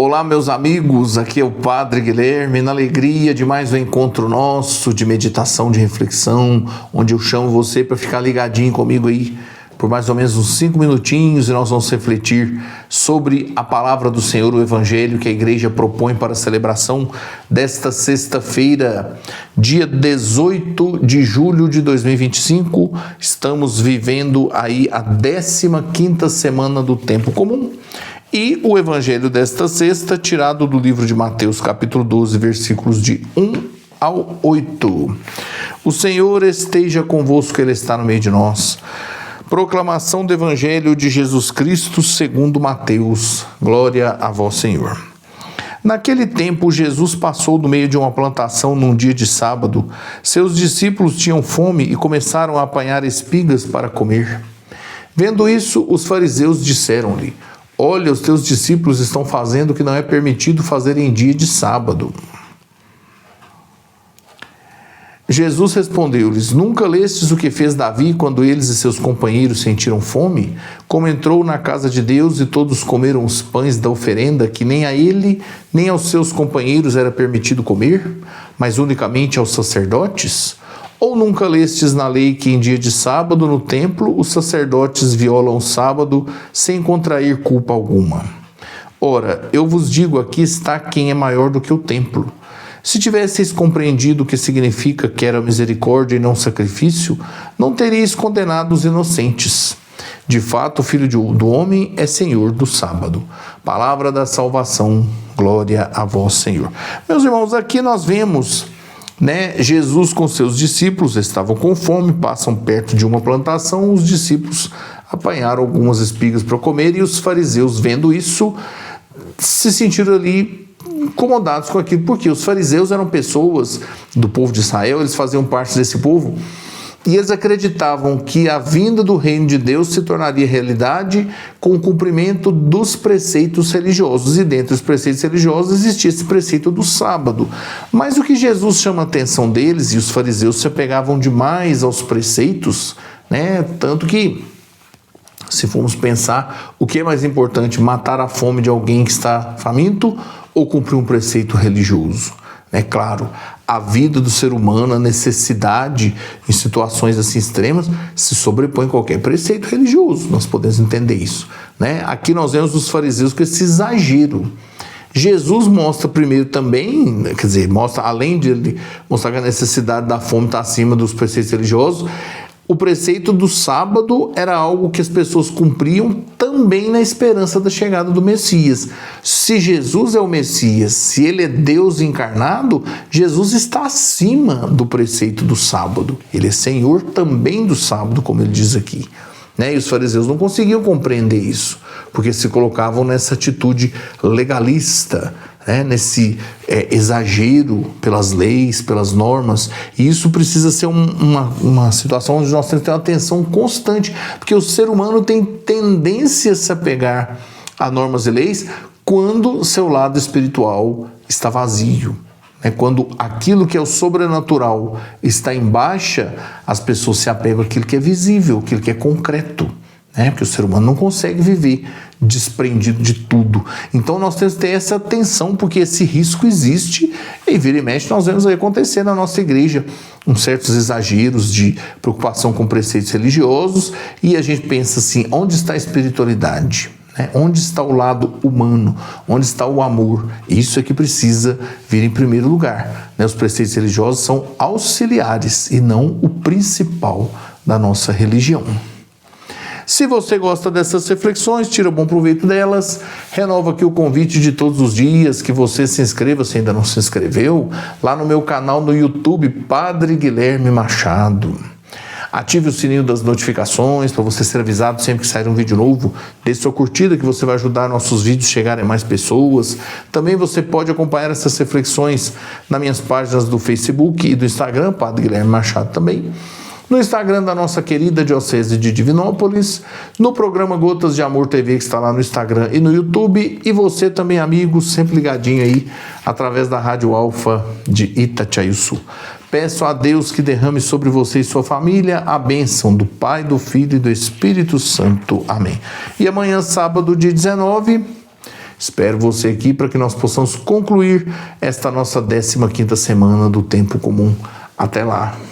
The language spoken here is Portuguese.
Olá, meus amigos, aqui é o Padre Guilherme, na alegria de mais um encontro nosso de meditação, de reflexão, onde eu chamo você para ficar ligadinho comigo aí por mais ou menos uns 5 minutinhos e nós vamos refletir sobre a palavra do Senhor, o Evangelho que a igreja propõe para a celebração desta sexta-feira, dia 18 de julho de 2025. Estamos vivendo aí a 15ª semana do tempo comum. E o evangelho desta sexta, tirado do livro de Mateus, capítulo 12, versículos de 1 ao 8. O Senhor esteja convosco, Ele está no meio de nós. Proclamação do evangelho de Jesus Cristo segundo Mateus. Glória a vós, Senhor. Naquele tempo, Jesus passou do meio de uma plantação num dia de sábado. Seus discípulos tinham fome e começaram a apanhar espigas para comer. Vendo isso, os fariseus disseram-lhe: olha, os teus discípulos estão fazendo o que não é permitido fazer em dia de sábado. Jesus respondeu-lhes: nunca lestes o que fez Davi quando eles e seus companheiros sentiram fome? Como entrou na casa de Deus e todos comeram os pães da oferenda, que nem a ele nem aos seus companheiros era permitido comer, mas unicamente aos sacerdotes? Ou nunca lestes na lei que em dia de sábado no templo os sacerdotes violam o sábado sem contrair culpa alguma? Ora, eu vos digo, aqui está quem é maior do que o templo. Se tivesseis compreendido o que significa quero misericórdia e não sacrifício, não teríeis condenado os inocentes. De fato, o Filho do Homem é Senhor do sábado. Palavra da salvação, glória a vós, Senhor. Meus irmãos, aqui nós vemos Jesus com seus discípulos estavam com fome, passam perto de uma plantação, os discípulos apanharam algumas espigas para comer e os fariseus, vendo isso, se sentiram ali incomodados com aquilo, porque os fariseus eram pessoas do povo de Israel, eles faziam parte desse povo, e eles acreditavam que a vinda do reino de Deus se tornaria realidade com o cumprimento dos preceitos religiosos. E dentre os preceitos religiosos existia esse preceito do sábado. Mas o que Jesus chama a atenção deles, e os fariseus se apegavam demais aos preceitos, tanto que, se formos pensar, o que é mais importante, matar a fome de alguém que está faminto ou cumprir um preceito religioso? Claro, a vida do ser humano, a necessidade em situações assim extremas, se sobrepõe a qualquer preceito religioso, nós podemos entender isso. Aqui nós vemos os fariseus com esse exagero. Jesus mostra primeiro também, mostra, além de ele mostrar que a necessidade da fome está acima dos preceitos religiosos, o preceito do sábado era algo que as pessoas cumpriam também na esperança da chegada do Messias. Se Jesus é o Messias, se ele é Deus encarnado, Jesus está acima do preceito do sábado. Ele é Senhor também do sábado, como ele diz aqui. E os fariseus não conseguiam compreender isso, porque se colocavam nessa atitude legalista, nesse exagero pelas leis, pelas normas, e isso precisa ser uma situação onde nós temos que ter uma atenção constante, porque o ser humano tem tendência a se apegar a normas e leis quando seu lado espiritual está vazio. Quando aquilo que é o sobrenatural está em baixa, as pessoas se apegam àquilo que é visível, àquilo que é concreto. Porque o ser humano não consegue viver desprendido de tudo. Então nós temos que ter essa atenção, porque esse risco existe e vira e mexe nós vemos aí acontecer na nossa igreja certos exageros de preocupação com preceitos religiosos, e a gente pensa assim, onde está a espiritualidade? Onde está o lado humano? Onde está o amor? Isso é que precisa vir em primeiro lugar. Os preceitos religiosos são auxiliares e não o principal da nossa religião. Se você gosta dessas reflexões, tira bom proveito delas, renova aqui o convite de todos os dias, que você se inscreva, se ainda não se inscreveu, lá no meu canal no YouTube, Padre Guilherme Machado. Ative o sininho das notificações para você ser avisado sempre que sair um vídeo novo. Deixe sua curtida, que você vai ajudar nossos vídeos a chegarem a mais pessoas. Também você pode acompanhar essas reflexões nas minhas páginas do Facebook e do Instagram, Padre Guilherme Machado também. No Instagram da nossa querida Diocese de Divinópolis, no programa Gotas de Amor TV, que está lá no Instagram e no YouTube, e você também, amigo, sempre ligadinho aí, através da Rádio Alfa de Itatiaiuçu. Peço a Deus que derrame sobre você e sua família a bênção do Pai, do Filho e do Espírito Santo. Amém. E amanhã, sábado, dia 19, Espero você aqui para que nós possamos concluir esta nossa 15ª semana do tempo comum. Até lá!